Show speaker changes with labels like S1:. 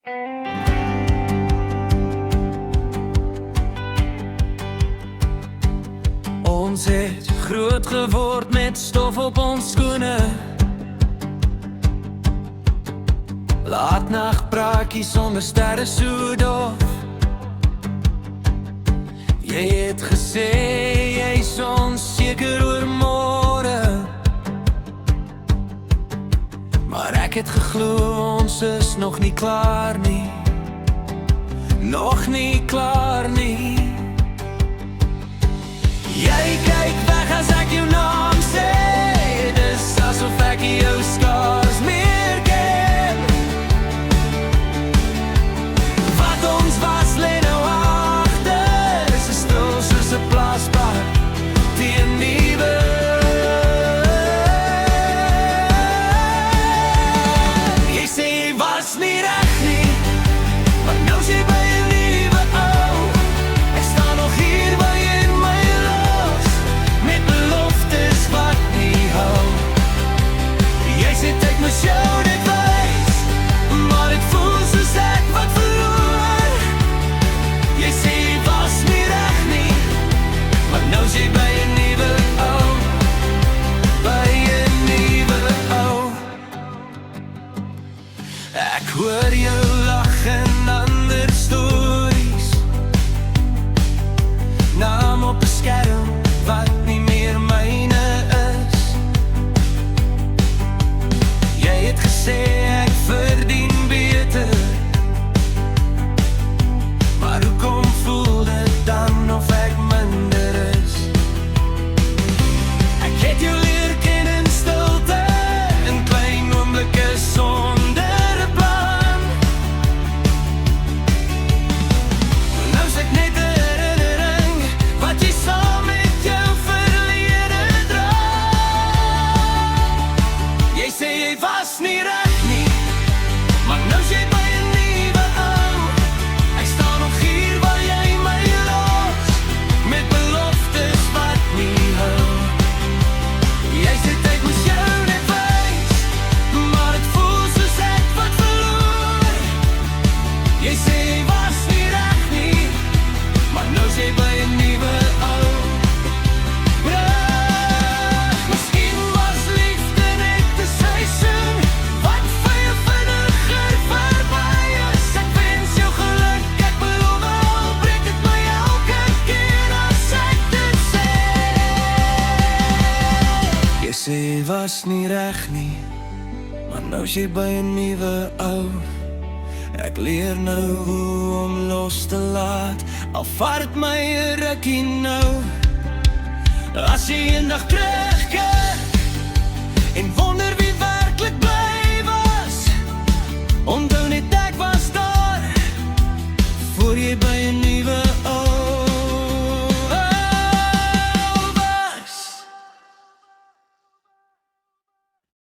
S1: Ons het groot geword met stof op ons skoene, laatnagpraatjies sonder sterre so dof. Jy het gesê jy's onseker oor môre, maar ek het geglo ons is nog nie klaar nie. Nog nie klaar nie. Jy kyk weg as ek jou naam sê, dis asof ek jou skaars meer ken. Wat ons was lê nou agter, is stil soos 'n plaasbad teen die wind. Jy sê jy was nie reg nie, maar nou is jy by 'n nuwe ou. Ek staan nog hier by in my los, met beloftes wat nie hou. Jy sê ek moet jou dit wys, maar dit voel soos ek wat verloor. Jy sê jy was nie reg nie, maar nou is jy by 'n nuwe ou. By 'n nuwe ou. Ek hoor jou lag en ander stories, naam op 'n skerm wat nie meer myne is. Jy het gesê ek verdien beter, maar hoekom voel dit dan of ek minder is? Ek het jou leer ken in stilte, in klein oomblikke sonder 'n plan. Nou is ek net 'n herinnering wat jy saam met jou verlede dra. Jy sê jy was nie reg nie, maar nou is jy by 'n nuwe ou. Ek staan nog hier waar jy my los, met beloftes wat nie hou. Jy sê ek moes jou net wys, maar dit voel soos ek wat verloor. Jy sê jy was nie reg nie, maar nou is jy by 'n nuwe ou. Brug, miskien was liefde net 'n seisoen wat vir jou vinniger verby is. Ek wens jou geluk, ek beloof al breek dit my elke keer as ek dit sê. Jy sê jy was nie reg nie, maar nou is jy by 'n nuwe ou. Ek leer nou hoe om los te laat, al vat dit my 'n rukkie nou. As jy eendag terug